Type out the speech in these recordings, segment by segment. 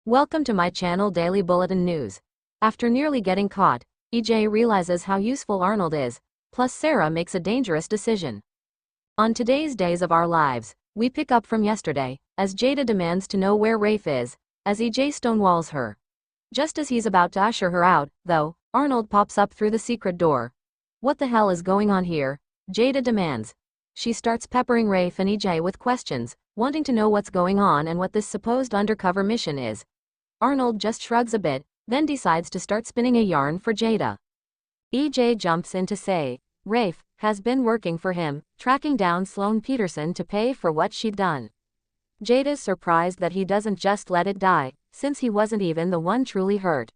Welcome to my channel Daily Bulletin News. After nearly getting caught, EJ realizes how useful Arnold is, plus Sarah makes a dangerous decision. On today's Days of Our Lives, we pick up from yesterday, as Jada demands to know where Rafe is, as EJ stonewalls her. Just as he's about to usher her out, though, Arnold pops up through the secret door. What the hell is going on here? Jada demands. She starts peppering Rafe and EJ with questions, wanting to know what's going on and what this supposed undercover mission is. Arnold just shrugs a bit, then decides to start spinning a yarn for Jada. EJ jumps in to say, Rafe has been working for him, tracking down Sloane Peterson to pay for what she'd done. Jada's surprised that he doesn't just let it die, since he wasn't even the one truly hurt.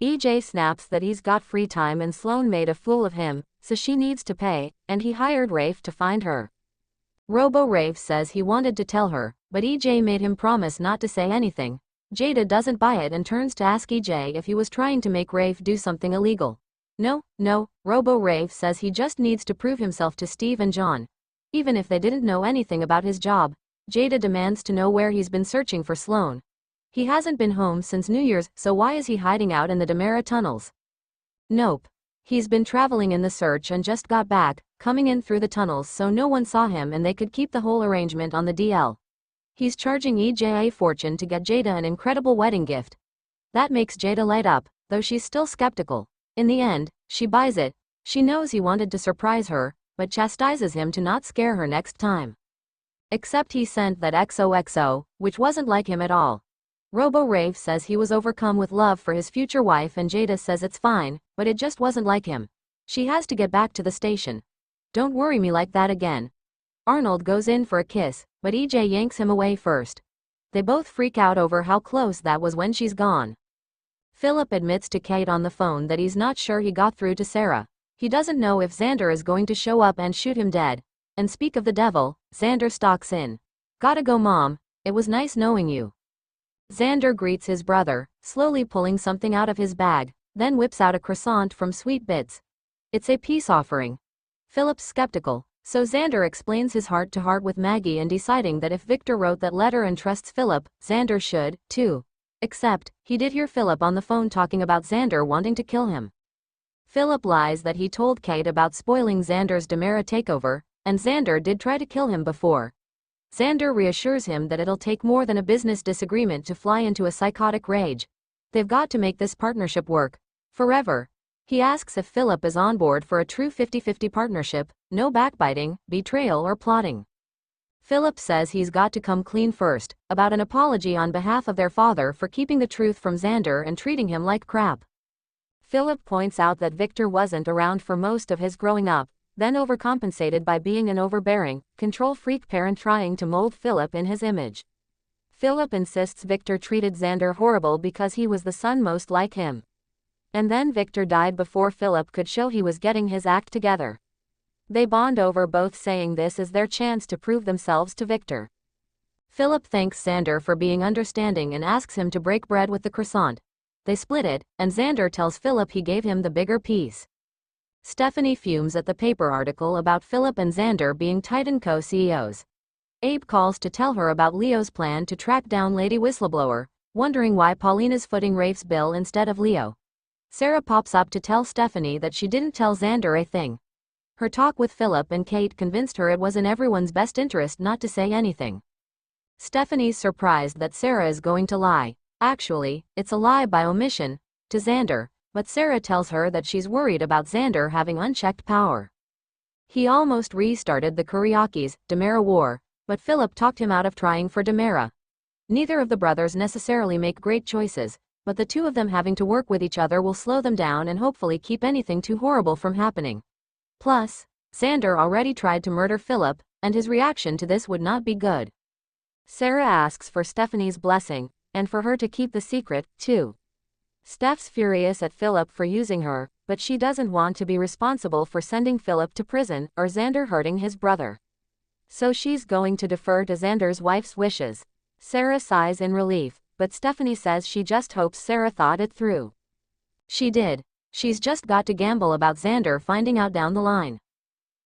EJ snaps that he's got free time and Sloane made a fool of him, so she needs to pay, and he hired Rafe to find her. Rafe says he wanted to tell her, but EJ made him promise not to say anything. Jada doesn't buy it and turns to ask EJ if he was trying to make Rafe do something illegal. No, Rafe says he just needs to prove himself to Steve and John. Even if they didn't know anything about his job, Jada demands to know where he's been searching for Sloane. He hasn't been home since New Year's, so why is he hiding out in the Demera tunnels? Nope. He's been traveling in the search and just got back, coming in through the tunnels so no one saw him and they could keep the whole arrangement on the DL. He's charging EJ a fortune to get Jada an incredible wedding gift. That makes Jada light up, though she's still skeptical. In the end, she buys it. She knows he wanted to surprise her, but chastises him to not scare her next time. Except he sent that XOXO, which wasn't like him at all. Rafe says he was overcome with love for his future wife and Jada says it's fine, but it just wasn't like him. She has to get back to the station. Don't worry me like that again. Arnold goes in for a kiss, but EJ yanks him away first. They both freak out over how close that was when she's gone. Philip admits to Kate on the phone that he's not sure he got through to Sarah. He doesn't know if Xander is going to show up and shoot him dead. And speak of the devil, Xander stalks in. Gotta go mom, it was nice knowing you. Xander greets his brother, slowly pulling something out of his bag, then whips out a croissant from Sweet Bits. It's a peace offering. Philip's skeptical, so Xander explains his heart-to-heart with Maggie and deciding that if Victor wrote that letter and trusts Philip, Xander should, too. Except, he did hear Philip on the phone talking about Xander wanting to kill him. Philip lies that he told Kate about spoiling Xander's Demera takeover, and Xander did try to kill him before. Xander reassures him that it'll take more than a business disagreement to fly into a psychotic rage. They've got to make this partnership work. Forever. He asks if Philip is on board for a true 50-50 partnership, no backbiting, betrayal or plotting. Philip says he's got to come clean first, about an apology on behalf of their father for keeping the truth from Xander and treating him like crap. Philip points out that Victor wasn't around for most of his growing up, then overcompensated by being an overbearing, control-freak parent trying to mold Philip in his image. Philip insists Victor treated Xander horrible because he was the son most like him. And then Victor died before Philip could show he was getting his act together. They bond over both saying this is their chance to prove themselves to Victor. Philip thanks Xander for being understanding and asks him to break bread with the croissant. They split it, and Xander tells Philip he gave him the bigger piece. Stephanie fumes at the paper article about Philip and Xander being Titan co-CEOs. Abe calls to tell her about Leo's plan to track down Lady Whistleblower, wondering why Paulina's footing Rafe's bill instead of Leo. Sarah pops up to tell Stephanie that she didn't tell Xander a thing. Her talk with Philip and Kate convinced her it was in everyone's best interest not to say anything. Stephanie's surprised that Sarah is going to lie. Actually, it's a lie by omission, to Xander. But Sarah tells her that she's worried about Xander having unchecked power. He almost restarted the Kuriaki's Demera war, but Philip talked him out of trying for Demera. Neither of the brothers necessarily make great choices, but the two of them having to work with each other will slow them down and hopefully keep anything too horrible from happening. Plus, Xander already tried to murder Philip, and his reaction to this would not be good. Sarah asks for Stephanie's blessing, and for her to keep the secret, too. Steph's furious at Philip for using her, but she doesn't want to be responsible for sending Philip to prison or Xander hurting his brother. So she's going to defer to Xander's wife's wishes. Sarah sighs in relief, but Stephanie says she just hopes Sarah thought it through. She did. She's just got to gamble about Xander finding out down the line.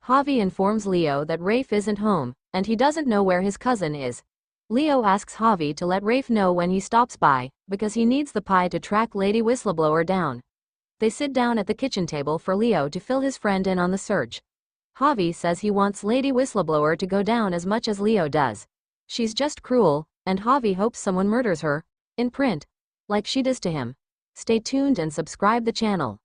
Javi informs Leo that Rafe isn't home, and he doesn't know where his cousin is. Leo asks Javi to let Rafe know when he stops by, because he needs the pie to track Lady Whistleblower down. They sit down at the kitchen table for Leo to fill his friend in on the search. Javi says he wants Lady Whistleblower to go down as much as Leo does. She's just cruel, and Javi hopes someone murders her, in print, like she does to him. Stay tuned and subscribe the channel.